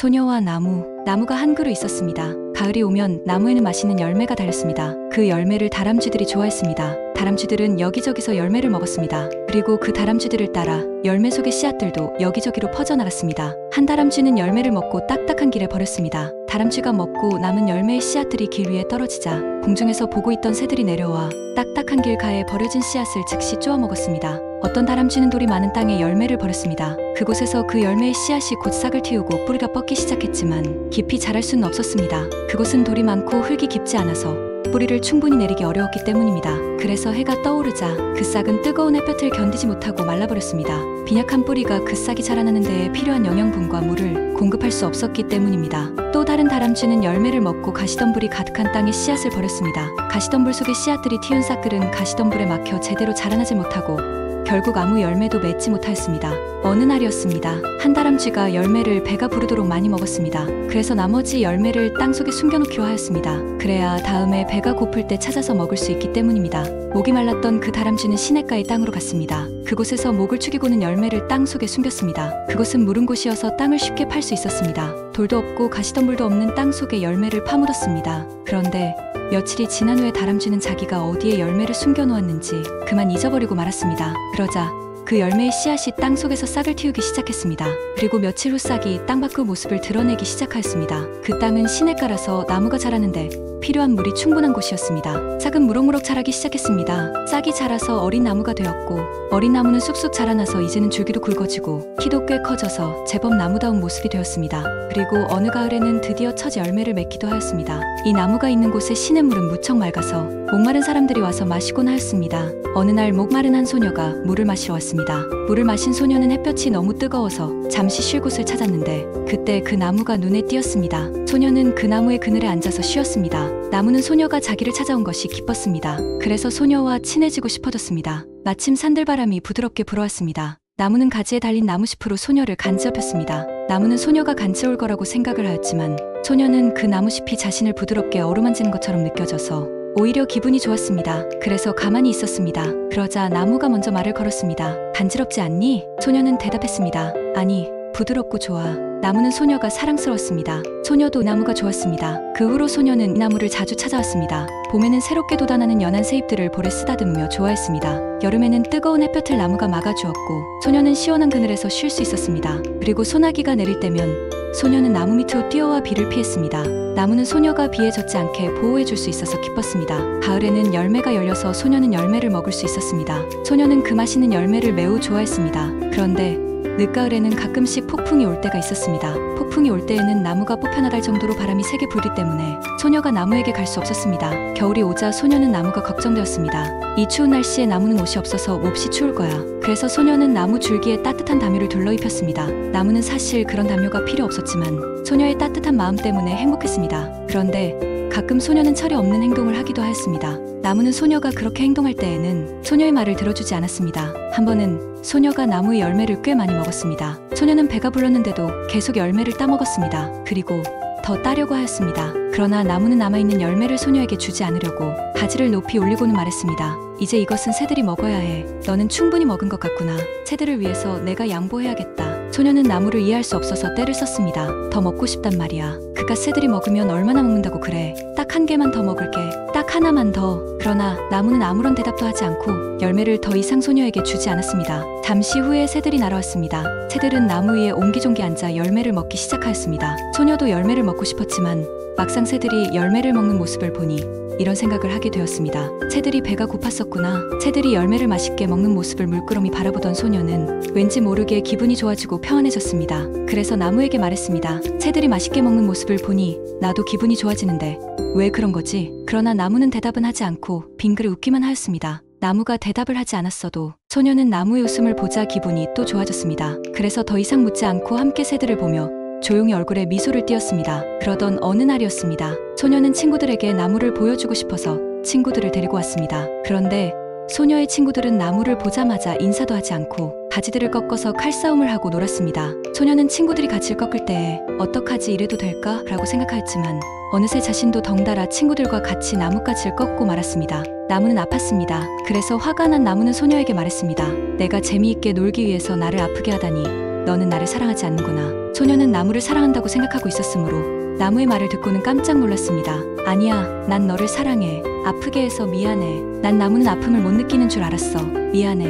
소녀와 나무가 한 그루 있었습니다. 가을이 오면 나무에는 맛있는 열매가 달렸습니다. 그 열매를 다람쥐들이 좋아했습니다. 다람쥐들은 여기저기서 열매를 먹었습니다. 그리고 그 다람쥐들을 따라 열매 속의 씨앗들도 여기저기로 퍼져나갔습니다. 한 다람쥐는 열매를 먹고 딱딱한 길에 버렸습니다. 다람쥐가 먹고 남은 열매의 씨앗들이 길 위에 떨어지자 공중에서 보고 있던 새들이 내려와 딱딱한 길가에 버려진 씨앗을 즉시 쪼아 먹었습니다. 어떤 다람쥐는 돌이 많은 땅에 열매를 버렸습니다. 그곳에서 그 열매의 씨앗이 곧 싹을 틔우고 뿌리가 뻗기 시작했지만 깊이 자랄 수는 없었습니다. 그곳은 돌이 많고 흙이 깊지 않아서 뿌리를 충분히 내리기 어려웠기 때문입니다. 그래서 해가 떠오르자 그 싹은 뜨거운 햇볕을 견디지 못하고 말라버렸습니다. 빈약한 뿌리가 그 싹이 자라나는 데에 필요한 영양분과 물을 공급할 수 없었기 때문입니다. 또 다른 다람쥐는 열매를 먹고 가시덤불이 가득한 땅에 씨앗을 버렸습니다. 가시덤불 속의 씨앗들이 틔운 싹들은 가시덤불에 막혀 제대로 자라나지 못하고 결국 아무 열매도 맺지 못하였습니다. 어느 날이었습니다. 한 다람쥐가 열매를 배가 부르도록 많이 먹었습니다. 그래서 나머지 열매를 땅속에 숨겨놓기로 하였습니다. 그래야 다음에 배가 고플 때 찾아서 먹을 수 있기 때문입니다. 목이 말랐던 그 다람쥐는 시냇가의 땅으로 갔습니다. 그곳에서 목을 축이고는 열매를 땅속에 숨겼습니다. 그곳은 무른 곳이어서 땅을 쉽게 팔 수 있었습니다. 돌도 없고 가시덤불도 없는 땅속에 열매를 파묻었습니다. 그런데 며칠이 지난 후에 다람쥐는 자기가 어디에 열매를 숨겨놓았는지 그만 잊어버리고 말았습니다. 그러자 그 열매의 씨앗이 땅속에서 싹을 틔우기 시작했습니다. 그리고 며칠 후 싹이 땅 밖의 모습을 드러내기 시작하였습니다. 그 땅은 시냇가라서 나무가 자라는데 필요한 물이 충분한 곳이었습니다. 싹은 무럭무럭 자라기 시작했습니다. 싹이 자라서 어린 나무가 되었고 어린 나무는 쑥쑥 자라나서 이제는 줄기도 굵어지고 키도 꽤 커져서 제법 나무다운 모습이 되었습니다. 그리고 어느 가을에는 드디어 첫 열매를 맺기도 하였습니다. 이 나무가 있는 곳의 시냇물은 무척 맑아서 목마른 사람들이 와서 마시곤 하였습니다. 어느 날 목마른 한 소녀가 물을 마시러 왔습니다. 물을 마신 소녀는 햇볕이 너무 뜨거워서 잠시 쉴 곳을 찾았는데 그때 그 나무가 눈에 띄었습니다. 소녀는 그 나무의 그늘에 앉아서 쉬었습니다. 나무는 소녀가 자기를 찾아온 것이 기뻤습니다. 그래서 소녀와 친해지고 싶어졌습니다. 마침 산들바람이 부드럽게 불어왔습니다. 나무는 가지에 달린 나무잎으로 소녀를 간지럽혔습니다. 나무는 소녀가 간지러울 거라고 생각을 하였지만 소녀는 그 나무잎이 자신을 부드럽게 어루만지는 것처럼 느껴져서 오히려 기분이 좋았습니다. 그래서 가만히 있었습니다. 그러자 나무가 먼저 말을 걸었습니다. 간지럽지 않니? 소녀는 대답했습니다. 아니, 부드럽고 좋아. 나무는 소녀가 사랑스러웠습니다. 소녀도 나무가 좋았습니다. 그 후로 소녀는 이 나무를 자주 찾아왔습니다. 봄에는 새롭게 돋아나는 연한 새잎들을 볼에 쓰다듬으며 좋아했습니다. 여름에는 뜨거운 햇볕을 나무가 막아주었고 소녀는 시원한 그늘에서 쉴 수 있었습니다. 그리고 소나기가 내릴 때면 소녀는 나무 밑으로 뛰어와 비를 피했습니다. 나무는 소녀가 비에 젖지 않게 보호해줄 수 있어서 기뻤습니다. 가을에는 열매가 열려서 소녀는 열매를 먹을 수 있었습니다. 소녀는 그 맛있는 열매를 매우 좋아했습니다. 그런데 늦가을에는 가끔씩 폭풍이 올 때가 있었습니다. 폭풍이 올 때에는 나무가 뽑혀나갈 정도로 바람이 세게 불기 때문에 소녀가 나무에게 갈 수 없었습니다. 겨울이 오자 소녀는 나무가 걱정되었습니다. 이 추운 날씨에 나무는 옷이 없어서 몹시 추울 거야. 그래서 소녀는 나무 줄기에 따뜻한 담요를 둘러입혔습니다. 나무는 사실 그런 담요가 필요 없었지만 소녀의 따뜻한 마음 때문에 행복했습니다. 그런데 가끔 소녀는 철이 없는 행동을 하기도 하였습니다. 나무는 소녀가 그렇게 행동할 때에는 소녀의 말을 들어주지 않았습니다. 한 번은 소녀가 나무의 열매를 꽤 많이 먹었습니다. 소녀는 배가 불렀는데도 계속 열매를 따먹었습니다. 그리고 더 따려고 하였습니다. 그러나 나무는 남아있는 열매를 소녀에게 주지 않으려고 가지를 높이 올리고는 말했습니다. 이제 이것은 새들이 먹어야 해. 너는 충분히 먹은 것 같구나. 새들을 위해서 내가 양보해야겠다. 소녀는 나무를 이해할 수 없어서 떼를 썼습니다. 더 먹고 싶단 말이야. 그깟 새들이 먹으면 얼마나 먹는다고 그래. 딱 한 개만 더 먹을게. 딱 하나만 더. 그러나 나무는 아무런 대답도 하지 않고 열매를 더 이상 소녀에게 주지 않았습니다. 잠시 후에 새들이 날아왔습니다. 새들은 나무 위에 옹기종기 앉아 열매를 먹기 시작하였습니다. 소녀도 열매를 먹고 싶었지만 막상 새들이 열매를 먹는 모습을 보니 이런 생각을 하게 되었습니다. 새들이 배가 고팠었구나. 새들이 열매를 맛있게 먹는 모습을 물끄러미 바라보던 소녀는 왠지 모르게 기분이 좋아지고 평안해졌습니다. 그래서 나무에게 말했습니다. 새들이 맛있게 먹는 모습을 보니 나도 기분이 좋아지는데 왜 그런 거지? 그러나 나무는 대답은 하지 않고 빙그레 웃기만 하였습니다. 나무가 대답을 하지 않았어도 소녀는 나무의 웃음을 보자 기분이 또 좋아졌습니다. 그래서 더 이상 묻지 않고 함께 새들을 보며 조용히 얼굴에 미소를 띄었습니다. 그러던 어느 날이었습니다. 소녀는 친구들에게 나무를 보여주고 싶어서 친구들을 데리고 왔습니다. 그런데 소녀의 친구들은 나무를 보자마자 인사도 하지 않고 가지들을 꺾어서 칼싸움을 하고 놀았습니다. 소녀는 친구들이 가지를 꺾을 때에 어떡하지 이래도 될까? 라고 생각하였지만 어느새 자신도 덩달아 친구들과 같이 나뭇가지를 꺾고 말았습니다. 나무는 아팠습니다. 그래서 화가 난 나무는 소녀에게 말했습니다. 내가 재미있게 놀기 위해서 나를 아프게 하다니 너는 나를 사랑하지 않는구나. 소녀는 나무를 사랑한다고 생각하고 있었으므로 나무의 말을 듣고는 깜짝 놀랐습니다. 아니야, 난 너를 사랑해. 아프게 해서 미안해. 난 나무는 아픔을 못 느끼는 줄 알았어. 미안해.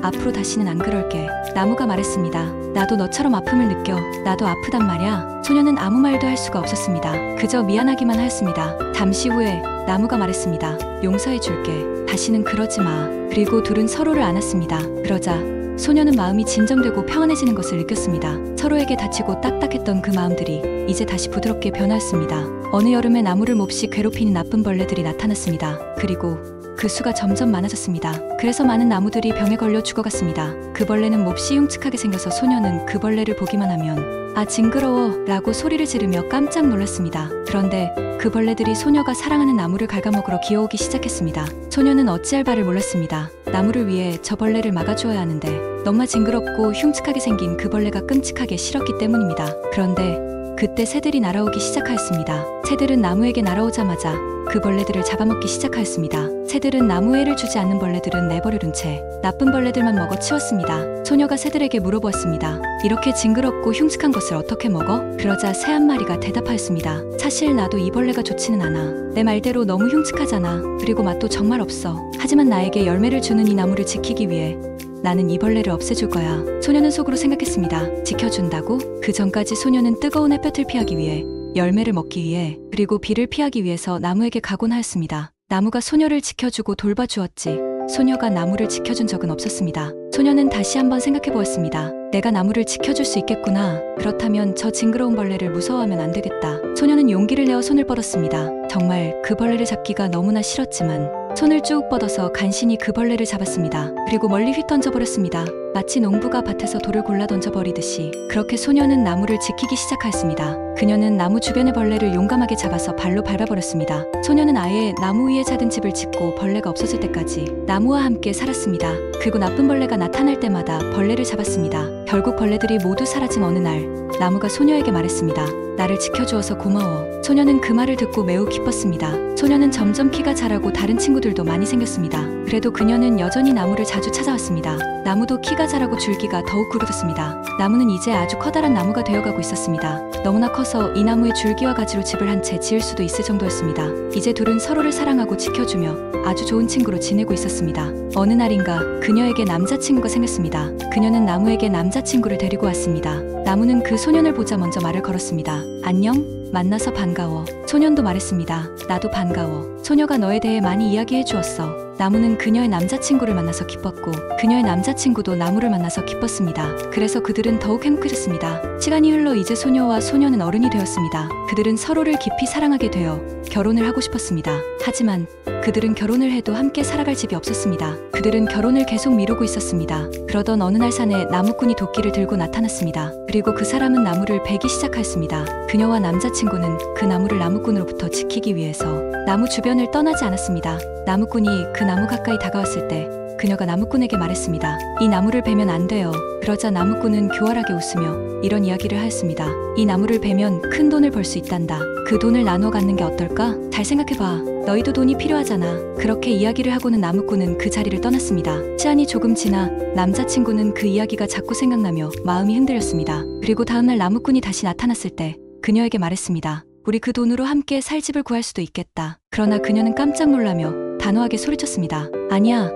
앞으로 다시는 안 그럴게. 나무가 말했습니다. 나도 너처럼 아픔을 느껴. 나도 아프단 말야. 소녀는 아무 말도 할 수가 없었습니다. 그저 미안하기만 하였습니다. 잠시 후에 나무가 말했습니다. 용서해 줄게. 다시는 그러지 마. 그리고 둘은 서로를 안았습니다. 그러자 소녀는 마음이 진정되고 평안해지는 것을 느꼈습니다. 서로에게 다치고 딱딱했던 그 마음들이 이제 다시 부드럽게 변하였습니다. 어느 여름에 나무를 몹시 괴롭히는 나쁜 벌레들이 나타났습니다. 그리고 그 수가 점점 많아졌습니다. 그래서 많은 나무들이 병에 걸려 죽어갔습니다. 그 벌레는 몹시 흉측하게 생겨서 소녀는 그 벌레를 보기만 하면 아 징그러워 라고 소리를 지르며 깜짝 놀랐습니다. 그런데 그 벌레들이 소녀가 사랑하는 나무를 갉아먹으러 기어오기 시작했습니다. 소녀는 어찌할 바를 몰랐습니다. 나무를 위해 저 벌레를 막아주어야 하는데 너무 징그럽고 흉측하게 생긴 그 벌레가 끔찍하게 싫었기 때문입니다. 그런데 그때 새들이 날아오기 시작하였습니다. 새들은 나무에게 날아오자마자 그 벌레들을 잡아먹기 시작하였습니다. 새들은 나무에 해를 주지 않는 벌레들은 내버려둔 채 나쁜 벌레들만 먹어 치웠습니다. 소녀가 새들에게 물어보았습니다. 이렇게 징그럽고 흉측한 것을 어떻게 먹어? 그러자 새 한 마리가 대답하였습니다. 사실 나도 이 벌레가 좋지는 않아. 내 말대로 너무 흉측하잖아. 그리고 맛도 정말 없어. 하지만 나에게 열매를 주는 이 나무를 지키기 위해 나는 이 벌레를 없애줄 거야. 소녀는 속으로 생각했습니다. 지켜준다고? 그 전까지 소녀는 뜨거운 햇볕을 피하기 위해 열매를 먹기 위해 그리고 비를 피하기 위해서 나무에게 가곤 하였습니다. 나무가 소녀를 지켜주고 돌봐주었지 소녀가 나무를 지켜준 적은 없었습니다. 소녀는 다시 한번 생각해 보았습니다. 내가 나무를 지켜줄 수 있겠구나. 그렇다면 저 징그러운 벌레를 무서워하면 안 되겠다. 소녀는 용기를 내어 손을 뻗었습니다. 정말 그 벌레를 잡기가 너무나 싫었지만 손을 쭉 뻗어서 간신히 그 벌레를 잡았습니다. 그리고 멀리 휙 던져버렸습니다. 마치 농부가 밭에서 돌을 골라 던져버리듯이 그렇게 소녀는 나무를 지키기 시작하였습니다. 그녀는 나무 주변의 벌레를 용감하게 잡아서 발로 밟아버렸습니다. 소녀는 아예 나무 위에 작은 집을 짓고 벌레가 없어질 때까지 나무와 함께 살았습니다. 그리고 나쁜 벌레가 나타날 때마다 벌레를 잡았습니다. 결국 벌레들이 모두 사라진 어느 날 나무가 소녀에게 말했습니다. 나를 지켜주어서 고마워. 소녀는 그 말을 듣고 매우 기뻤습니다. 소녀는 점점 키가 자라고 다른 친구들도 많이 생겼습니다. 그래도 그녀는 여전히 나무를 자주 찾아왔습니다. 나무도 키가 자라고 줄기가 더욱 굵어졌습니다. 나무는 이제 아주 커다란 나무가 되어가고 있었습니다. 너무나 커서 이 나무의 줄기와 가지로 집을 한 채 지을 수도 있을 정도였습니다. 이제 둘은 서로를 사랑하고 지켜주며 아주 좋은 친구로 지내고 있었습니다. 어느 날인가 그녀에게 남자친구가 생겼습니다. 그녀는 나무에게 남자친구를 데리고 왔습니다. 나무는 그 소년을 보자 먼저 말을 걸었습니다. 안녕? 만나서 반가워. 소년도 말했습니다. 나도 반가워. 소녀가 너에 대해 많이 이야기해 주었어. 나무는 그녀의 남자친구를 만나서 기뻤고 그녀의 남자친구도 나무를 만나서 기뻤습니다. 그래서 그들은 더욱 행복해졌습니다. 시간이 흘러 이제 소녀와 소녀는 어른이 되었습니다. 그들은 서로를 깊이 사랑하게 되어 결혼을 하고 싶었습니다. 하지만 그들은 결혼을 해도 함께 살아갈 집이 없었습니다. 그들은 결혼을 계속 미루고 있었습니다. 그러던 어느 날 산에 나무꾼이 도끼를 들고 나타났습니다. 그리고 그 사람은 나무를 베기 시작하였습니다. 그녀와 남자친구는 그 나무를 나무꾼으로부터 지키기 위해서 나무 주변을 떠나지 않았습니다. 나무꾼이 그 나무 가까이 다가왔을 때 그녀가 나무꾼에게 말했습니다. 이 나무를 베면 안 돼요. 그러자 나무꾼은 교활하게 웃으며 이런 이야기를 하였습니다. 이 나무를 베면 큰 돈을 벌 수 있단다. 그 돈을 나눠 갖는 게 어떨까? 잘 생각해봐. 너희도 돈이 필요하잖아. 그렇게 이야기를 하고는 나무꾼은 그 자리를 떠났습니다. 시간이 조금 지나 남자친구는 그 이야기가 자꾸 생각나며 마음이 흔들렸습니다. 그리고 다음날 나무꾼이 다시 나타났을 때 그녀에게 말했습니다. 우리 그 돈으로 함께 살 집을 구할 수도 있겠다. 그러나 그녀는 깜짝 놀라며 단호하게 소리쳤습니다. 아니야.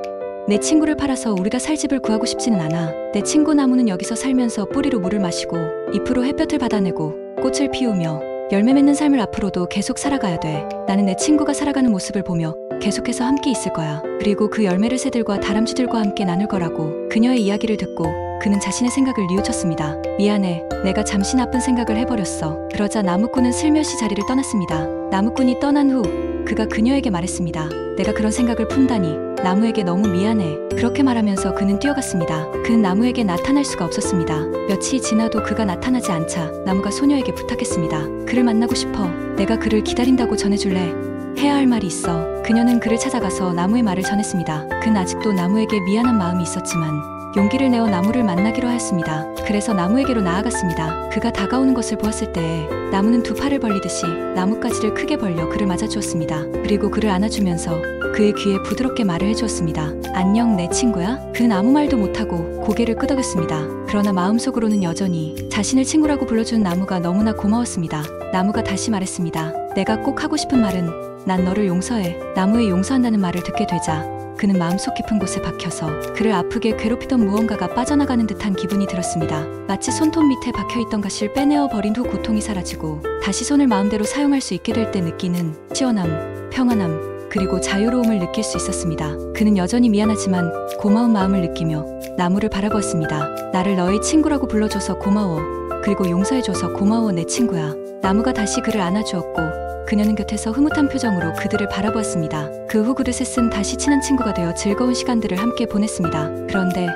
내 친구를 팔아서 우리가 살 집을 구하고 싶지는 않아. 내 친구 나무는 여기서 살면서 뿌리로 물을 마시고 잎으로 햇볕을 받아내고 꽃을 피우며 열매 맺는 삶을 앞으로도 계속 살아가야 돼. 나는 내 친구가 살아가는 모습을 보며 계속해서 함께 있을 거야. 그리고 그 열매를 새들과 다람쥐들과 함께 나눌 거라고. 그녀의 이야기를 듣고 그는 자신의 생각을 뉘우쳤습니다. 미안해. 내가 잠시 나쁜 생각을 해버렸어. 그러자 나무꾼은 슬며시 자리를 떠났습니다. 나무꾼이 떠난 후 그가 그녀에게 말했습니다. 내가 그런 생각을 품다니 나무에게 너무 미안해. 그렇게 말하면서 그는 뛰어갔습니다. 그는 나무에게 나타날 수가 없었습니다. 며칠이 지나도 그가 나타나지 않자 나무가 소녀에게 부탁했습니다. 그를 만나고 싶어. 내가 그를 기다린다고 전해줄래? 해야 할 말이 있어. 그녀는 그를 찾아가서 나무의 말을 전했습니다. 그는 아직도 나무에게 미안한 마음이 있었지만 용기를 내어 나무를 만나기로 하였습니다. 그래서 나무에게로 나아갔습니다. 그가 다가오는 것을 보았을 때 나무는 두 팔을 벌리듯이 나뭇가지를 크게 벌려 그를 맞아주었습니다. 그리고 그를 안아주면서 그의 귀에 부드럽게 말을 해주었습니다. 안녕 내 친구야? 그는 아무 말도 못하고 고개를 끄덕였습니다. 그러나 마음속으로는 여전히 자신을 친구라고 불러준 나무가 너무나 고마웠습니다. 나무가 다시 말했습니다. 내가 꼭 하고 싶은 말은 난 너를 용서해. 나무의 용서한다는 말을 듣게 되자 그는 마음속 깊은 곳에 박혀서 그를 아프게 괴롭히던 무언가가 빠져나가는 듯한 기분이 들었습니다. 마치 손톱 밑에 박혀있던 가시를 빼내어 버린 후 고통이 사라지고 다시 손을 마음대로 사용할 수 있게 될 때 느끼는 시원함, 평안함, 그리고 자유로움을 느낄 수 있었습니다. 그는 여전히 미안하지만 고마운 마음을 느끼며 나무를 바라보았습니다. 나를 너의 친구라고 불러줘서 고마워. 그리고 용서해줘서 고마워 내 친구야. 나무가 다시 그를 안아주었고 그녀는 곁에서 흐뭇한 표정으로 그들을 바라보았습니다. 그 후 그릇에 쓴 다시 친한 친구가 되어 즐거운 시간들을 함께 보냈습니다. 그런데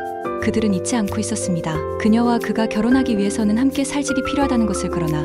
그들은 잊지 않고 있었습니다. 그녀와 그가 결혼하기 위해서는 함께 살 집이 필요하다는 것을. 그러나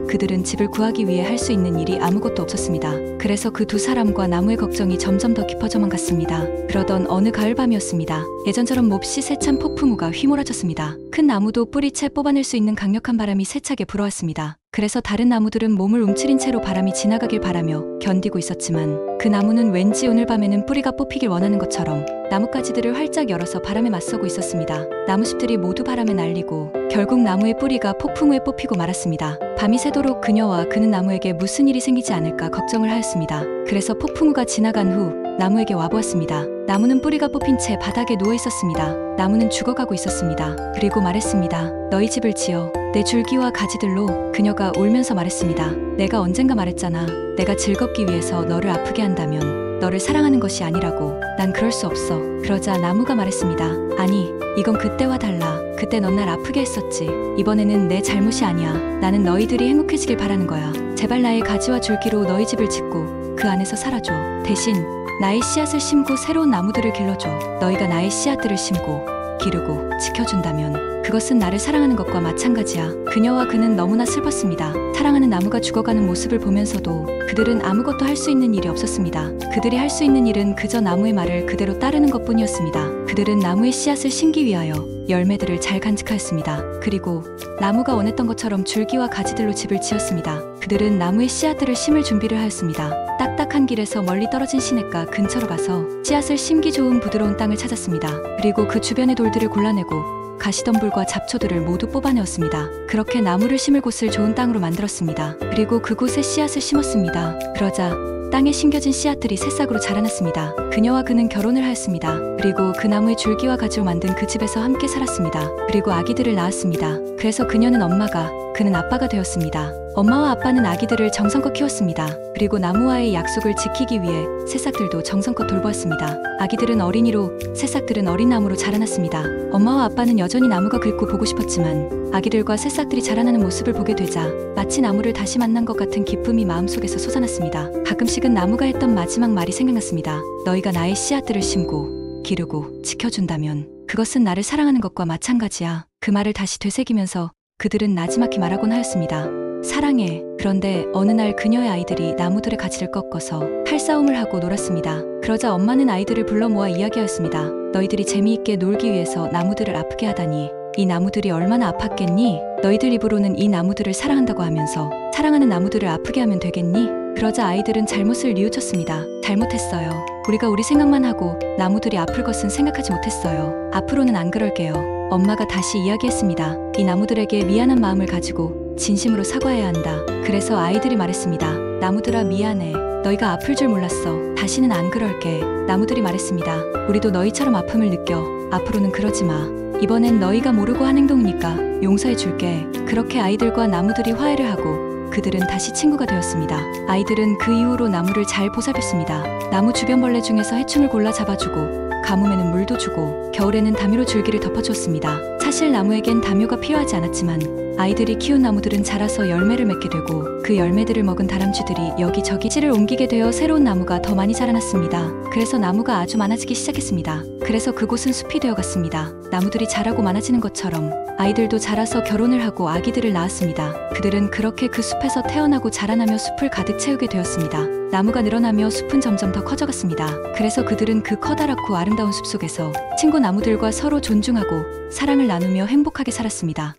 그들은 집을 구하기 위해 할 수 있는 일이 아무것도 없었습니다. 그래서 그 두 사람과 나무의 걱정이 점점 더 깊어져만 갔습니다. 그러던 어느 가을밤이었습니다. 예전처럼 몹시 세찬 폭풍우가 휘몰아쳤습니다. 큰 나무도 뿌리채 뽑아낼 수 있는 강력한 바람이 세차게 불어왔습니다. 그래서 다른 나무들은 몸을 움츠린 채로 바람이 지나가길 바라며 견디고 있었지만 그 나무는 왠지 오늘 밤에는 뿌리가 뽑히길 원하는 것처럼 나뭇가지들을 활짝 열어서 바람에 맞서고 있었습니다. 나무숲들이 모두 바람에 날리고 결국 나무의 뿌리가 폭풍우에 뽑히고 말았습니다. 밤이 새도록 그녀와 그는 나무에게 무슨 일이 생기지 않을까 걱정을 하였습니다. 그래서 폭풍우가 지나간 후 나무에게 와보았습니다. 나무는 뿌리가 뽑힌 채 바닥에 누워 있었습니다. 나무는 죽어가고 있었습니다. 그리고 말했습니다. 너희 집을 지어 내 줄기와 가지들로. 그녀가 울면서 말했습니다. 내가 언젠가 말했잖아. 내가 즐겁기 위해서 너를 아프게 한다면 너를 사랑하는 것이 아니라고. 난 그럴 수 없어. 그러자 나무가 말했습니다. 아니, 이건 그때와 달라. 그때 넌 날 아프게 했었지. 이번에는 내 잘못이 아니야. 나는 너희들이 행복해지길 바라는 거야. 제발 나의 가지와 줄기로 너희 집을 짓고 그 안에서 살아줘. 대신 나의 씨앗을 심고 새로운 나무들을 길러줘. 너희가 나의 씨앗들을 심고 기르고 지켜준다면 그것은 나를 사랑하는 것과 마찬가지야. 그녀와 그는 너무나 슬펐습니다. 사랑하는 나무가 죽어가는 모습을 보면서도 그들은 아무것도 할 수 있는 일이 없었습니다. 그들이 할 수 있는 일은 그저 나무의 말을 그대로 따르는 것뿐이었습니다. 그들은 나무의 씨앗을 심기 위하여 열매들을 잘 간직하였습니다. 그리고 나무가 원했던 것처럼 줄기와 가지들로 집을 지었습니다. 그들은 나무의 씨앗들을 심을 준비를 하였습니다. 딱딱한 길에서 멀리 떨어진 시냇가 근처로 가서 씨앗을 심기 좋은 부드러운 땅을 찾았습니다. 그리고 그 주변의 돌들을 골라내고 가시덤불과 잡초들을 모두 뽑아내었습니다. 그렇게 나무를 심을 곳을 좋은 땅으로 만들었습니다. 그리고 그곳에 씨앗을 심었습니다. 그러자 땅에 심겨진 씨앗들이 새싹으로 자라났습니다. 그녀와 그는 결혼을 하였습니다. 그리고 그 나무의 줄기와 가지로 만든 그 집에서 함께 살았습니다. 그리고 아기들을 낳았습니다. 그래서 그녀는 엄마가, 그는 아빠가 되었습니다. 엄마와 아빠는 아기들을 정성껏 키웠습니다. 그리고 나무와의 약속을 지키기 위해 새싹들도 정성껏 돌보았습니다. 아기들은 어린이로, 새싹들은 어린 나무로 자라났습니다. 엄마와 아빠는 여전히 나무가 굵고 보고 싶었지만 아기들과 새싹들이 자라나는 모습을 보게 되자 마치 나무를 다시 만난 것 같은 기쁨이 마음속에서 솟아났습니다. 가끔씩은 나무가 했던 마지막 말이 생각났습니다. 너희가 나의 씨앗들을 심고 기르고 지켜준다면 그것은 나를 사랑하는 것과 마찬가지야. 그 말을 다시 되새기면서 그들은 나지막히 말하곤 하였습니다. 사랑해. 그런데 어느 날 그녀의 아이들이 나무들의 가지를 꺾어서 칼싸움을 하고 놀았습니다. 그러자 엄마는 아이들을 불러 모아 이야기하였습니다. 너희들이 재미있게 놀기 위해서 나무들을 아프게 하다니 이 나무들이 얼마나 아팠겠니? 너희들 입으로는 이 나무들을 사랑한다고 하면서 사랑하는 나무들을 아프게 하면 되겠니? 그러자 아이들은 잘못을 뉘우쳤습니다. 잘못했어요. 우리가 우리 생각만 하고 나무들이 아플 것은 생각하지 못했어요. 앞으로는 안 그럴게요. 엄마가 다시 이야기했습니다. 이 나무들에게 미안한 마음을 가지고 진심으로 사과해야 한다. 그래서 아이들이 말했습니다. 나무들아 미안해. 너희가 아플 줄 몰랐어. 다시는 안 그럴게. 나무들이 말했습니다. 우리도 너희처럼 아픔을 느껴. 앞으로는 그러지 마. 이번엔 너희가 모르고 한 행동이니까 용서해 줄게. 그렇게 아이들과 나무들이 화해를 하고 그들은 다시 친구가 되었습니다. 아이들은 그 이후로 나무를 잘 보살폈습니다. 나무 주변 벌레 중에서 해충을 골라 잡아주고 가뭄에는 물도 주고 겨울에는 담요로 줄기를 덮어주었습니다. 사실 나무에겐 담요가 필요하지 않았지만 아이들이 키운 나무들은 자라서 열매를 맺게 되고 그 열매들을 먹은 다람쥐들이 여기저기 씨를 옮기게 되어 새로운 나무가 더 많이 자라났습니다. 그래서 나무가 아주 많아지기 시작했습니다. 그래서 그곳은 숲이 되어갔습니다. 나무들이 자라고 많아지는 것처럼 아이들도 자라서 결혼을 하고 아기들을 낳았습니다. 그들은 그렇게 그 숲에서 태어나고 자라나며 숲을 가득 채우게 되었습니다. 나무가 늘어나며 숲은 점점 더 커져갔습니다. 그래서 그들은 그 커다랗고 아름다운 숲 속에서 친구 나무들과 서로 존중하고 사랑을 나누며 행복하게 살았습니다.